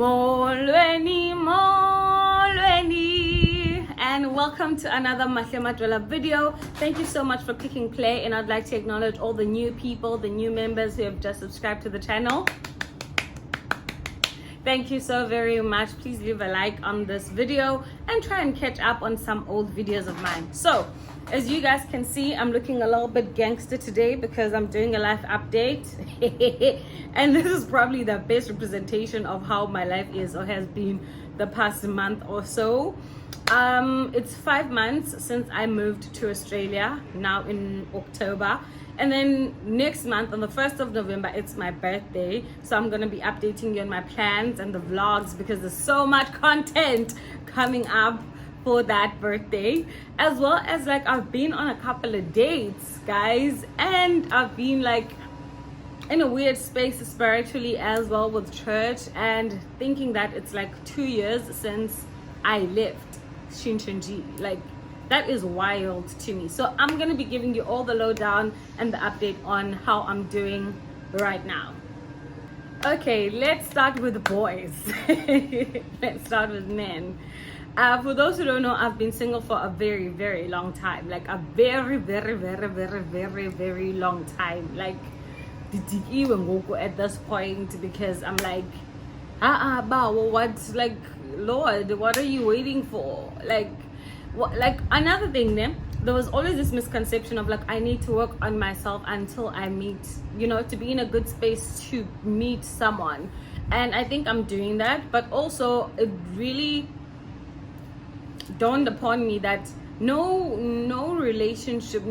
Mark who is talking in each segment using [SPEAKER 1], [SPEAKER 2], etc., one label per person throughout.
[SPEAKER 1] Molweni, and welcome to another Mahle video. Thank you so much for clicking play, and I'd like to acknowledge all the new people, the new members who have just subscribed to the channel. Thank you so very much. Please leave a like on this video and try and catch up on some old videos of mine. So as you guys can see, I'm looking a little bit gangster today because I'm doing a life update. And this is probably the best representation of how my life is or has been the past month or so. It's 5 months since I moved to Australia, now in October. And then next month, on the 1st of November, it's my birthday. So I'm going to be updating you on my plans and the vlogs because there's so much content coming up for that birthday. As well as like I've been on a couple of dates, guys. And I've been like in a weird space spiritually as well with church. And thinking that it's like 2 years since I left Shinchanji. Like, that is wild to me. So I'm going to be giving you all the lowdown and the update on how I'm doing right now. Okay, let's start with the boys. Let's start with men. For those who don't know, I've been single for a very, very long time. Like a very, very, very, very, very, very long time. Like, at this point, because I'm like, what's like, Lord, what are you waiting for? Like another thing there was always this misconception of like I need to work on myself until I meet, to be in a good space to meet someone. And I think I'm doing that, but also it really dawned upon me that no relationship,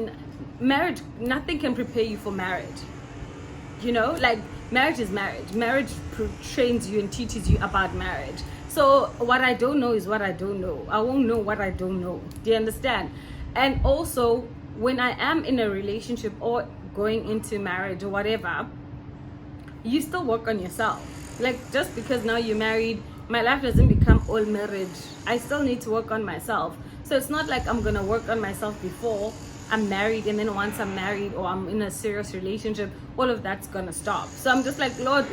[SPEAKER 1] marriage, nothing can prepare you for marriage. Like marriage is marriage trains you and teaches you about marriage. So what I don't know is what I don't know. I won't know what I don't know. Do you understand? And also, when I am in a relationship or going into marriage or whatever, you still work on yourself. Like, just because now you're married, my life doesn't become all marriage. I still need to work on myself. So it's not like I'm gonna work on myself before I'm married, and then once I'm married or I'm in a serious relationship, all of that's gonna stop. So I'm just like, Lord,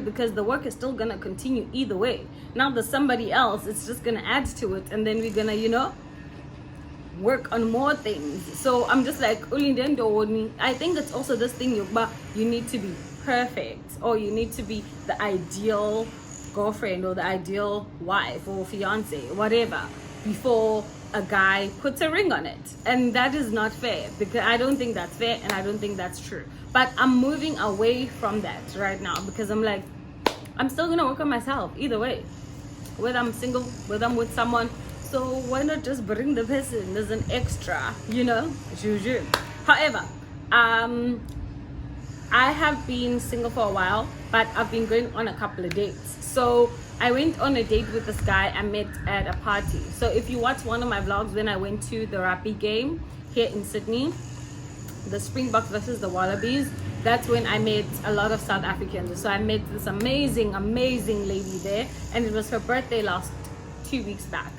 [SPEAKER 1] because the work is still gonna continue either way. Now there's somebody else, it's just gonna add to it, and then we're gonna, work on more things. So I'm just like, I think it's also this thing, you need to be perfect, or you need to be the ideal girlfriend or the ideal wife or fiance, whatever, before a guy puts a ring on it. And that is not fair, because I don't think that's fair, and I don't think that's true. But I'm moving away from that right now, because I'm like, I'm still gonna work on myself either way, whether I'm single, whether I'm with someone. So why not just bring the person as an extra, Juju. However, I have been single for a while, but I've been going on a couple of dates. So I went on a date with this guy I met at a party. So if you watch one of my vlogs when I went to the rugby game here in Sydney, the Springboks versus the Wallabies, that's when I met a lot of South Africans. So I met this amazing lady there, and it was her birthday last 2 weeks back,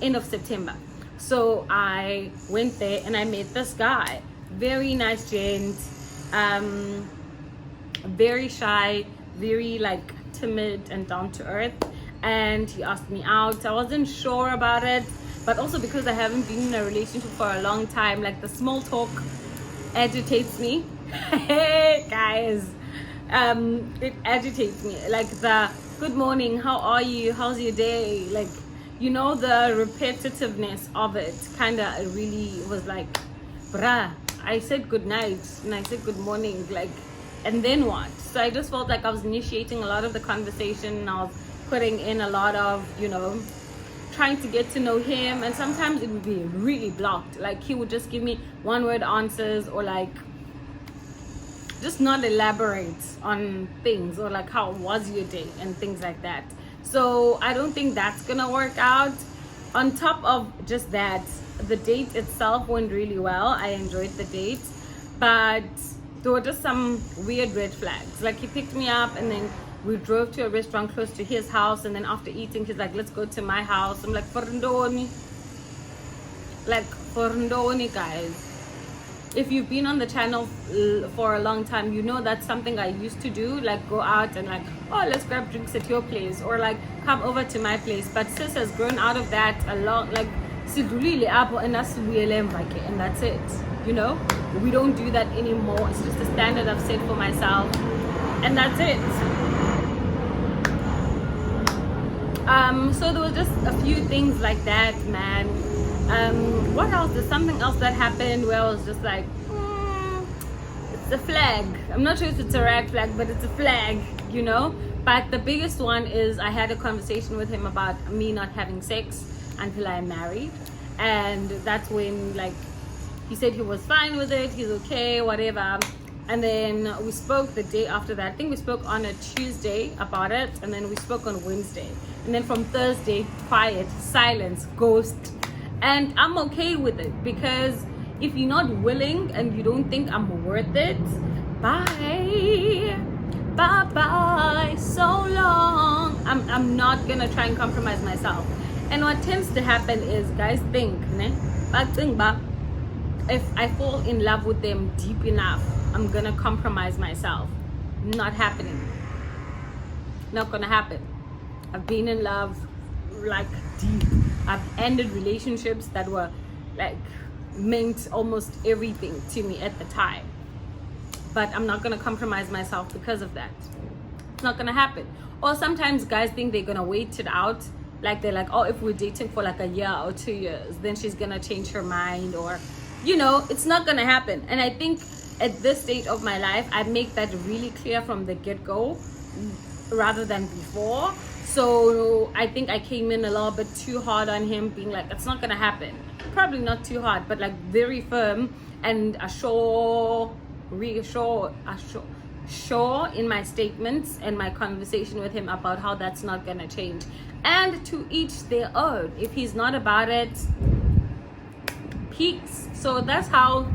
[SPEAKER 1] end of September. So I went there and I met this guy, very nice gent, very shy, very like timid and down to earth. And he asked me out. I wasn't sure about it, but also because I haven't been in a relationship for a long time, like the small talk agitates me. Hey guys, it agitates me, like the good morning, how are you, how's your day, like the repetitiveness of it kind of really was like, bruh, I said good night and I said good morning, like, and then what? So I just felt like I was initiating a lot of the conversation, and I was putting in a lot of, trying to get to know him. And sometimes it would be really blocked. Like, he would just give me one-word answers, or like just not elaborate on things, or like, how was your day and things like that. So I don't think that's gonna work out. On top of just that, the date itself went really well. I enjoyed the date, but there were just some weird red flags. Like, he picked me up and then we drove to a restaurant close to his house, and then after eating he's like, let's go to my house. I'm like, for ndoni, guys. if you've been on the channel for a long time, you know that's something I used to do, like go out and like, oh, let's grab drinks at your place, or like come over to my place. But sis has grown out of that a lot. Like sidulile apho and that's it. You know, we don't do that anymore. It's just a standard I've set for myself, and that's it. So there was just a few things like that, man. What else? There's something else that happened where I was just like, it's a flag. I'm not sure if it's a red flag, but it's a flag, you know. But the biggest one is I had a conversation with him about me not having sex until I'm married, and that's when like he said he was fine with it, he's okay, whatever. And then we spoke the day after that. I think we spoke on a Tuesday about it, and then we spoke on Wednesday, and then from Thursday, quiet, silence, ghost. And I'm okay with it, because if you're not willing and you don't think I'm worth it, bye bye, so long. I'm not gonna try and compromise myself. And what tends to happen is guys think, if I fall in love with them deep enough, I'm gonna compromise myself. Not happening. Not gonna happen. I've been in love like deep. I've ended relationships that were like meant almost everything to me at the time. But I'm not gonna compromise myself because of that. It's not gonna happen. Or sometimes guys think they're gonna wait it out. Like they're like, oh, if we're dating for like a year or 2 years, then she's gonna change her mind, or you know, it's not gonna happen. And I think at this stage of my life, I make that really clear from the get-go rather than before. So I think I came in a little bit too hard on him, being like, it's not gonna happen. Probably not too hard, but like very firm and sure in my statements and my conversation with him about how that's not gonna change. And to each their own. If he's not about it, peace. So that's how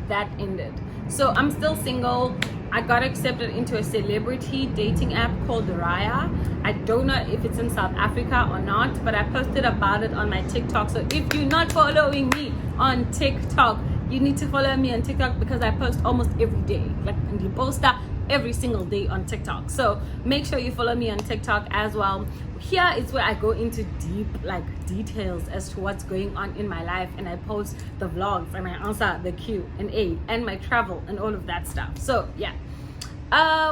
[SPEAKER 1] that ended. So I'm still single. I got accepted into a celebrity dating app called Raya. I don't know if it's in South Africa or not, but I posted about it on my TikTok. So if you're not following me on TikTok, you need to follow me on TikTok, because I post almost every day, like in the poster every single day on TikTok. So make sure you follow me on TikTok as well. Here is where I go into deep like details as to what's going on in my life, and I post the vlogs and I answer the Q&A and my travel and all of that stuff. So yeah,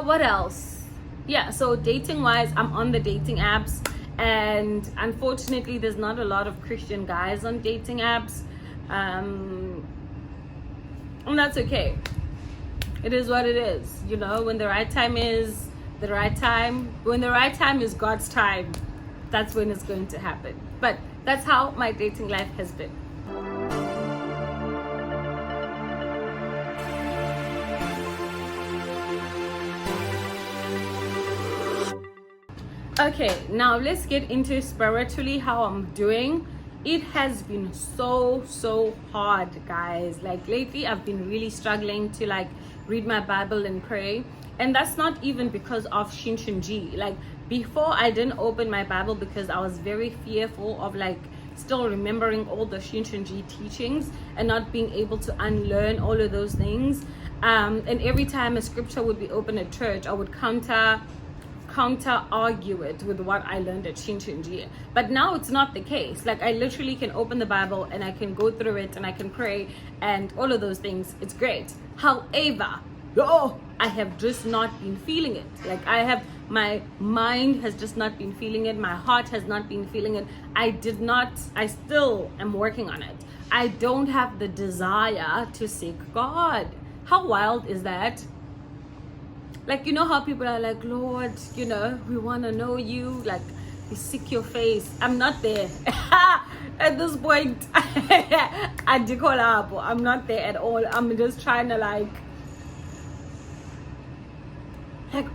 [SPEAKER 1] what else? Yeah, so dating wise, I'm on the dating apps, and unfortunately there's not a lot of Christian guys on dating apps, and that's okay. It is what it is, you know. When the right time is the right time, when the right time is God's time, that's when it's going to happen. But that's how my dating life has been. Okay, now let's get into spiritually how I'm doing. It has been so hard, guys. Like lately I've been really struggling to like read my Bible and pray, and that's not even because of Shinshinji. Like before, I didn't open my Bible because I was very fearful of like still remembering all the Shinshinji teachings and not being able to unlearn all of those things. And every time a scripture would be open at church, I would counter argue it with what I learned at Shinshinji. But now it's not the case. Like I literally can open the Bible and I can go through it and I can pray and all of those things. It's great. However, I have just not been feeling it. Like my mind has just not been feeling it. My heart has not been feeling it. I still am working on it. I don't have the desire to seek God. How wild is that? Like, you know how people are like, Lord, you know, we want to know you, like we seek your face. I'm not there. At this point, I'm not there at all. I'm just trying to like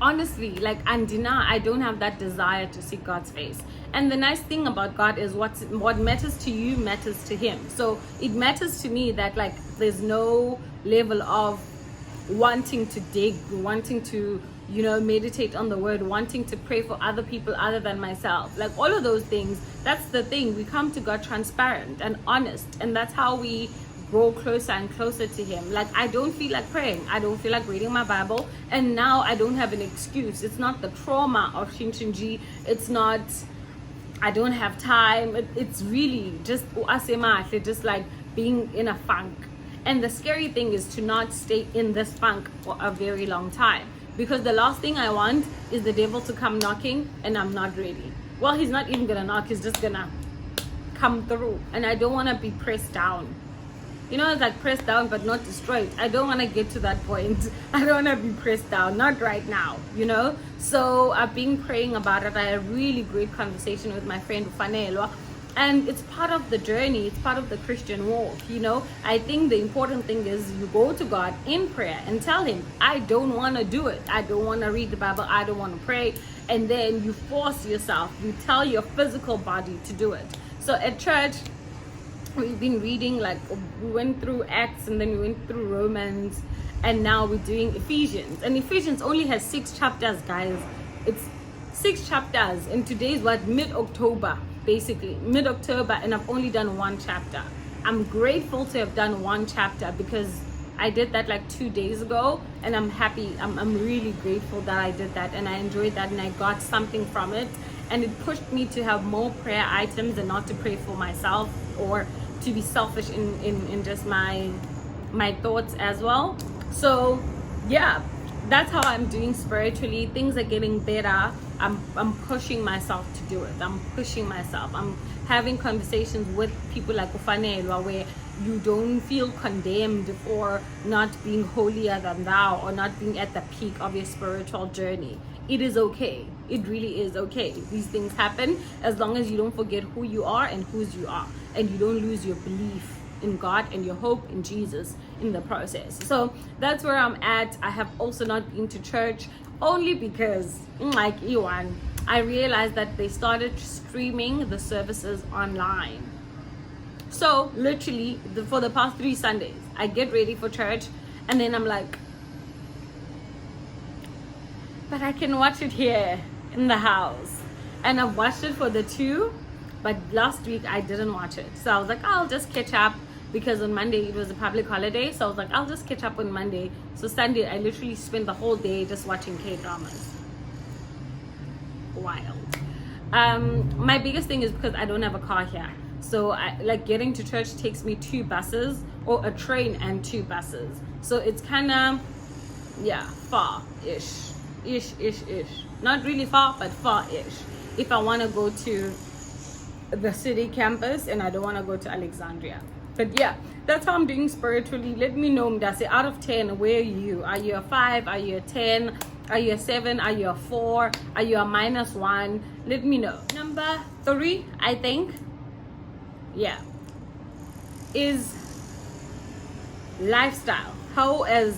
[SPEAKER 1] honestly, like Andina, I don't have that desire to seek God's face. And the nice thing about God is what matters to you matters to him. So it matters to me that like there's no level of wanting to dig, wanting to, you know, meditate on the word, wanting to pray for other people other than myself. Like all of those things, that's the thing. We come to God transparent and honest, and that's how we grow closer and closer to him. Like, I don't feel like praying, I don't feel like reading my Bible, and now I don't have an excuse. It's not the trauma of Shinshinji, it's not I don't have time. It's really just Mahle, just like being in a funk. And the scary thing is to not stay in this funk for a very long time, because the last thing I want is the devil to come knocking and I'm not ready. Well, he's not even gonna knock, he's just gonna come through, and I don't want to be pressed down. You know, it's like pressed down but not destroyed. I don't want to get to that point. I don't want to be pressed down, not right now, you know. So I've been praying about it. I had a really great conversation with my friend Ufanelwa, and it's part of the journey, it's part of the Christian walk, you know. I think the important thing is you go to God in prayer and tell him, I don't want to do it, I don't want to read the Bible, I don't want to pray, and then you force yourself, you tell your physical body to do it. So at church, we've been reading, like, we went through Acts and then we went through Romans, and now we're doing Ephesians. And Ephesians only has 6 chapters, guys. It's 6 chapters, and today's what, mid-October, basically mid-October, and I've only done 1 chapter. I'm grateful to have done 1 chapter because I did that like 2 days ago, and I'm happy. I'm really grateful that I did that, and I enjoyed that, and I got something from it, and it pushed me to have more prayer items and not to pray for myself or to be selfish in just my thoughts as well. So yeah, that's how I'm doing spiritually. Things are getting better. I'm pushing myself to do it. I'm pushing myself. I'm having conversations with people like Ufanelwa where you don't feel condemned for not being holier than thou or not being at the peak of your spiritual journey. It is okay. It really is okay. These things happen as long as you don't forget who you are and whose you are, and you don't lose your belief in God and your hope in Jesus in the process. So that's where I'm at. I have also not been to church only because, like Iwan, I realized that they started streaming the services online. So literally for the past 3 Sundays, I get ready for church and then I'm like, but I can watch it here in the house. And I've watched it for the 2, but last week I didn't watch it. So I was like, I'll just catch up, because on Monday it was a public holiday. So I was like, I'll just catch up on Monday. So Sunday I literally spent the whole day just watching K-dramas. Wild. My biggest thing is because I don't have a car here. So like getting to church takes me 2 buses, or a train and 2 buses. So it's kind of, yeah, far-ish. Ish. Not really far, but far-ish. If I want to go to the city campus and I don't want to go to Alexandria. But yeah, that's how I'm doing spiritually. Let me know, Mdase, out of 10, where are you? Are you a 5? Are you a 10? Are you a 7? Are you a 4? Are you a -1? Let me know. Number 3, I think, yeah, is lifestyle. How as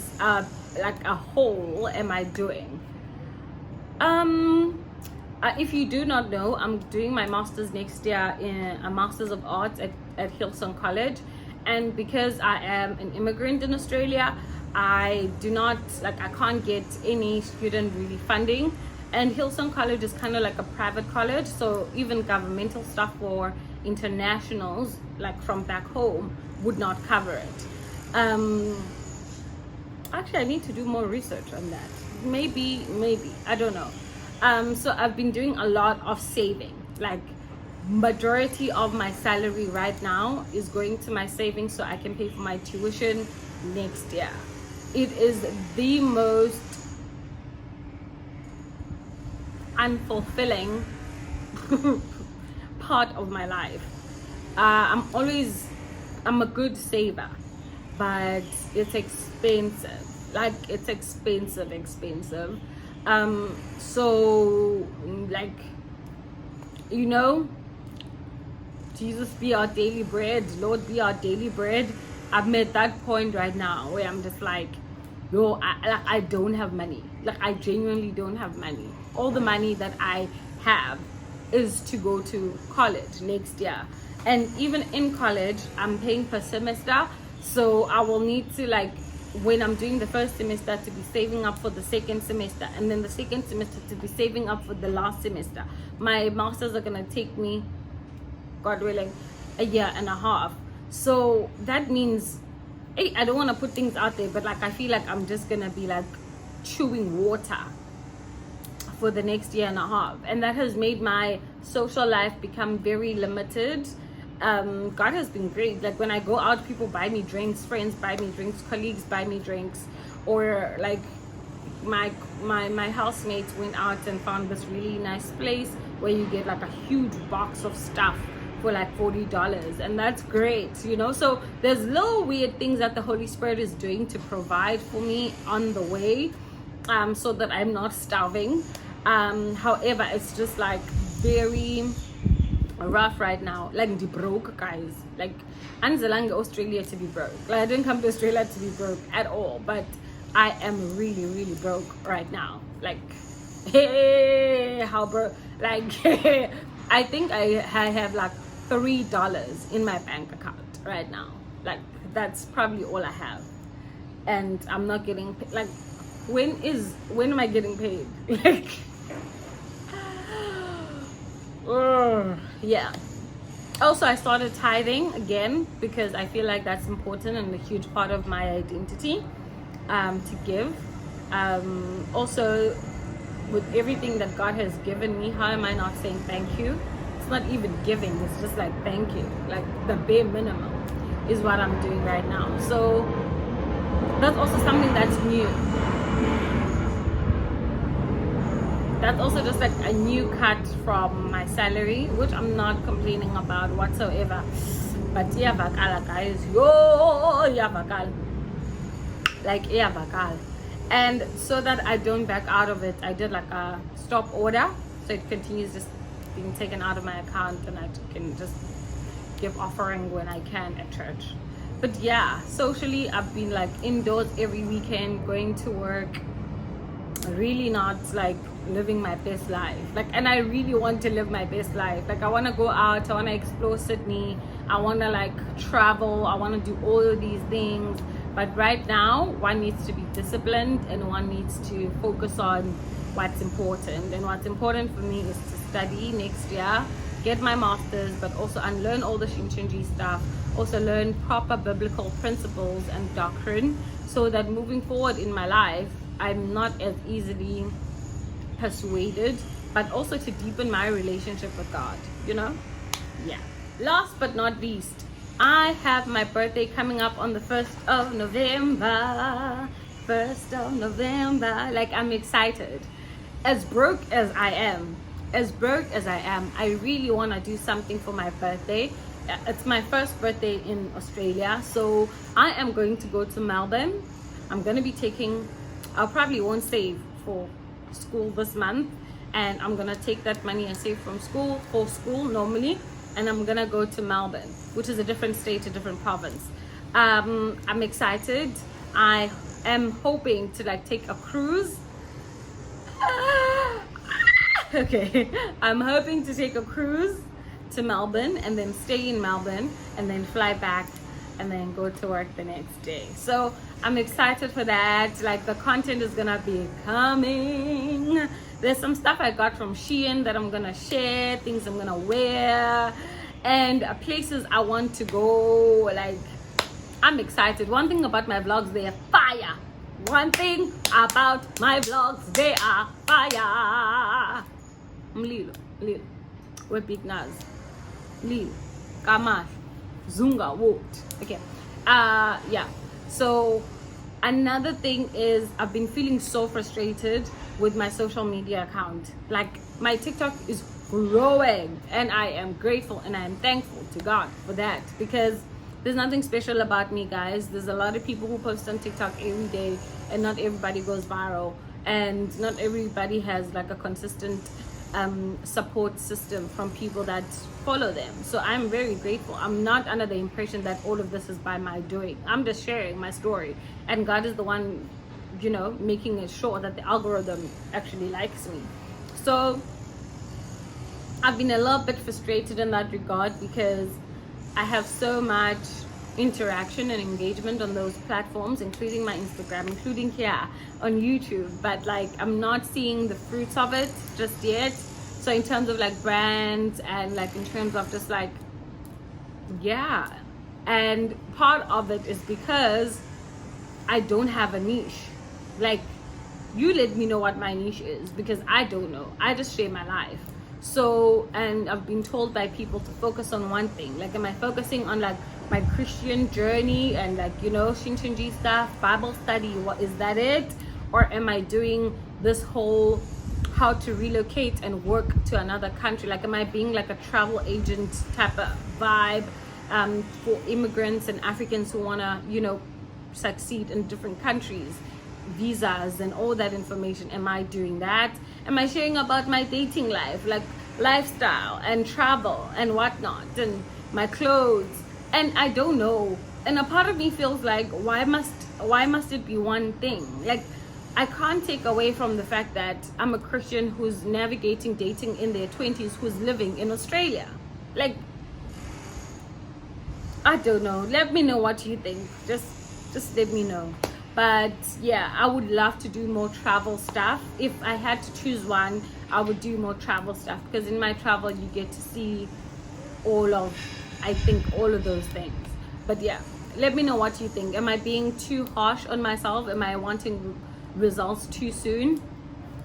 [SPEAKER 1] like a whole am I doing? If you do not know, I'm doing my master's next year in a Master's of Arts at Hillsong College, and because I am an immigrant in Australia, I can't get any student really funding, and Hillsong College is kind of like a private college, so even governmental stuff for internationals like from back home would not cover it. Actually, I need to do more research on that. Maybe, I don't know. So I've been doing a lot of saving. Like, majority of my salary right now is going to my savings so I can pay for my tuition next year. It is the most unfulfilling part of my life. I'm a good saver, but it's expensive. Like, it's expensive. So, like, you know, Jesus be our daily bread, Lord be our daily bread. I'm at that point right now where I'm just like, yo, I don't have money. Like, I genuinely don't have money. All the money that I have is to go to college next year, and even in college I'm paying per semester, so I will need to, like, when I'm doing the first semester, to be saving up for the second semester, and then the second semester to be saving up for the last semester. My masters are gonna take me, God willing, a year and a half. So that means, hey, I don't want to put things out there, but like I feel like I'm just gonna be like chewing water for the next year and a half, and that has made my social life become very limited. God has been great. Like when I go out, people buy me drinks, friends buy me drinks, colleagues buy me drinks, or like my housemates went out and found this really nice place where you get like a huge box of stuff for like $40, and that's great, you know. So there's little weird things that the Holy Spirit is doing to provide for me on the way, so that I'm not starving. However, it's just like very rough right now. Like the broke, guys. Like I'm Australia to be broke. Like I didn't come to Australia to be broke at all, but I am really, really broke right now. Like, hey, how broke? Like, I think I have like $3 in my bank account right now. Like, that's probably all I have. And I'm not getting paid. Like, when am I getting paid? Like, yeah. Also, I started tithing again because I feel like that's important and a huge part of my identity. To give. Also, with everything that God has given me, how am I not saying thank you? It's not even giving, it's just like thank you. Like the bare minimum is what I'm doing right now. So that's also something that's new. That's also just like a new cut from my salary, which I'm not complaining about whatsoever. But yeah, vakala guys, yo, yeah, vakala. Like vakal. And so that I don't back out of it, I did like a stop order, so it continues just being taken out of my account, and I can just give offering when I can at church. But yeah, socially I've been like indoors every weekend, going to work, really not like living my best life. Like, and I really want to live my best life. Like I want to go out, I want to explore Sydney, I want to like travel, I want to do all of these things. But right now, one needs to be disciplined and one needs to focus on what's important. And what's important for me is to study next year, get my master's, but also unlearn all the Shincheonji stuff, also learn proper biblical principles and doctrine, so that moving forward in my life, I'm not as easily persuaded, but also to deepen my relationship with God, you know? Yeah. Last but not least, I have my birthday coming up on the 1st of November. 1st of November. Like, I'm excited. As broke as I am, I really want to do something for my birthday. It's my first birthday in Australia, so I am going to go to Melbourne. I'm going to be I probably won't save for school this month, and I'm going to take that money and save for school normally, and I'm gonna go to Melbourne, which is a different state, a different province. I'm excited. I am hoping to like take a cruise. Okay, I'm hoping to take a cruise to Melbourne and then stay in Melbourne and then fly back and then go to work the next day. So I'm excited for that. Like the content is gonna be coming. There's some stuff I got from Shein that I'm gonna share, things I'm gonna wear, and places I want to go. Like, I'm excited. One thing about my vlogs, they are fire. One thing about my vlogs, they are fire. Mlilo, we're big Nas. Lilo, Kamash, Zunga, Woot. Okay. Yeah. So another thing is I've been feeling so frustrated with my social media account. Like, my TikTok is growing, and I am grateful and I am thankful to God for that, because there's nothing special about me, guys. There's a lot of people who post on TikTok every day, and not everybody goes viral, and not everybody has like a consistent support system from people that follow them. So I'm very grateful. I'm not under the impression that all of this is by my doing. I'm just sharing my story, and God is the one, you know, making it sure that the algorithm actually likes me. So I've been a little bit frustrated in that regard, because I have so much interaction and engagement on those platforms, including my Instagram, including here on YouTube, but like I'm not seeing the fruits of it just yet. So in terms of like brands and like in terms of just like, yeah, And part of it is because I don't have a niche. Like, you let me know what my niche is, because I don't know. I just share my life. So, and I've been told by people to focus on one thing. Like, am I focusing on like my Christian journey and like, you know, Shincheonji stuff, Bible study? What is that it? Or am I doing this whole how to relocate and work to another country? Like, am I being like a travel agent type of vibe for immigrants and Africans who wanna, you know, succeed in different countries, visas and all that information? Am I doing that? Am I sharing about my dating life, like lifestyle and travel and whatnot, and my clothes? And I don't know. And a part of me feels like, why must it be one thing? Like, I can't take away from the fact that I'm a Christian who's navigating dating in their 20s, who's living in Australia. Like, I don't know. Let me know what you think. Just let me know. But yeah, I would love to do more travel stuff. If I had to choose one, I would do more travel stuff, because in my travel you get to see all of those things. But yeah, let me know what you think. Am I being too harsh on myself? Am I wanting results too soon?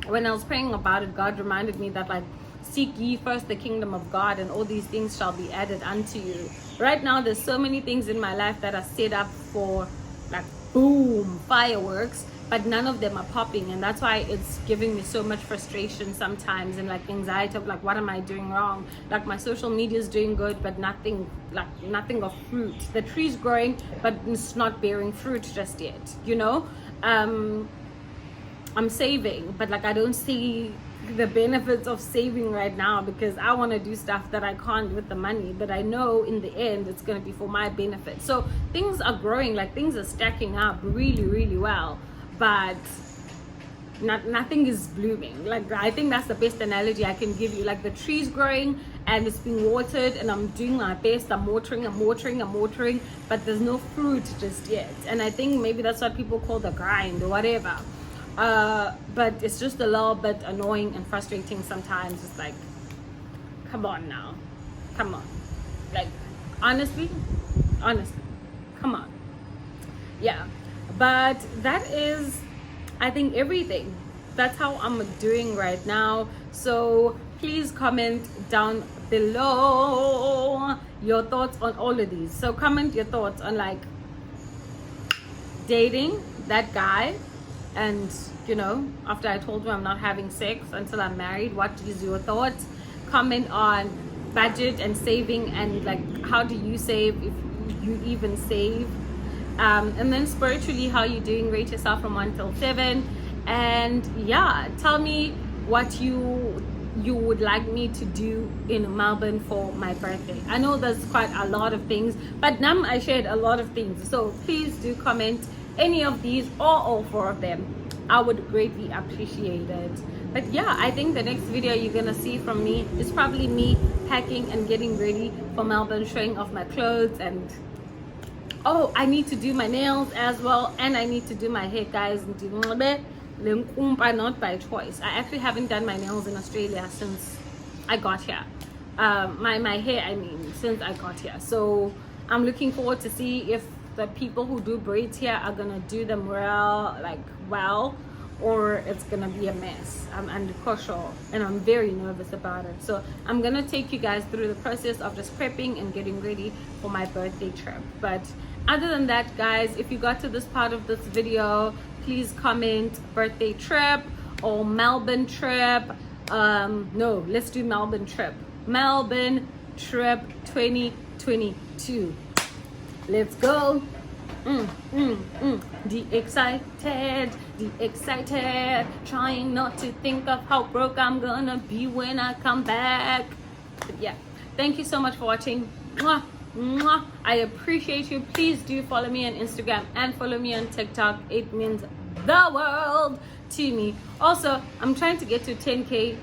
[SPEAKER 1] When I was praying about it, God reminded me that, like, seek ye first the kingdom of God, and all these things shall be added unto you. Right now there's so many things in my life that are set up for like boom fireworks, but none of them are popping, and that's why it's giving me so much frustration sometimes, and like anxiety of like, what am I doing wrong? Like, my social media is doing good, but nothing of fruit. The tree's growing, but it's not bearing fruit just yet, you know. I'm saving, but like I don't see the benefits of saving right now, because I want to do stuff that I can't with the money, but I know in the end it's going to be for my benefit. So things are growing, like things are stacking up really, really well, but nothing is blooming. Like, I think that's the best analogy I can give you. Like, the tree's growing and it's being watered, and I'm doing my best. I'm watering, but there's no fruit just yet. And I think maybe that's what people call the grind or whatever. But it's just a little bit annoying and frustrating sometimes. It's like, come on now, come on. Like, honestly, come on. Yeah, but that is, I think, everything. That's how I'm doing right now. So please comment down below your thoughts on all of these. So comment your thoughts on like dating that guy, and you know, after I told you I'm not having sex until I'm married, what is your thoughts? Comment on budget and saving, and like, how do you save, if you even save? And then spiritually, how you doing? Rate yourself from 1 till 7. And yeah, tell me what you would like me to do in Melbourne for my birthday. I know there's quite a lot of things, but I shared a lot of things, so please do comment any of these or all 4 of them. I would greatly appreciate it. But yeah, I think the next video you're gonna see from me is probably me packing and getting ready for Melbourne, showing off my clothes, and oh, I need to do my nails as well, and I need to do my hair, guys. Not by choice. I actually haven't done my nails in Australia since I got here. My hair, I mean, since I got here. So I'm looking forward to see if the people who do braids here are gonna do them well, or it's gonna be a mess. I'm under pressure and I'm very nervous about it. So I'm gonna take you guys through the process of just prepping and getting ready for my birthday trip. But other than that, guys, if you got to this part of this video, please comment birthday trip or Melbourne trip. No, let's do Melbourne trip. Melbourne trip 2022. Let's go. The excited, trying not to think of how broke I'm gonna be when I come back. But yeah, thank you so much for watching. Mwah, mwah. I appreciate you. Please do follow me on Instagram and follow me on TikTok. It means the world to me. Also, I'm trying to get to 10k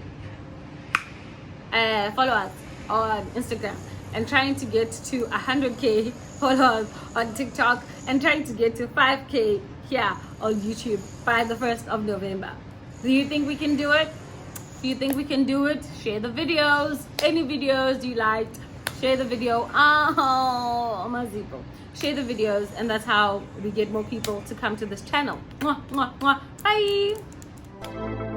[SPEAKER 1] followers on Instagram, and trying to get to 100k followers on TikTok, and trying to get to 5k here on YouTube by the 1st of November. Do you think we can do it? If you think we can do it, share the videos. Any videos you liked, share the video. Oh, Maziko. Share the videos, and that's how we get more people to come to this channel. Mwah, mwah, mwah. Bye.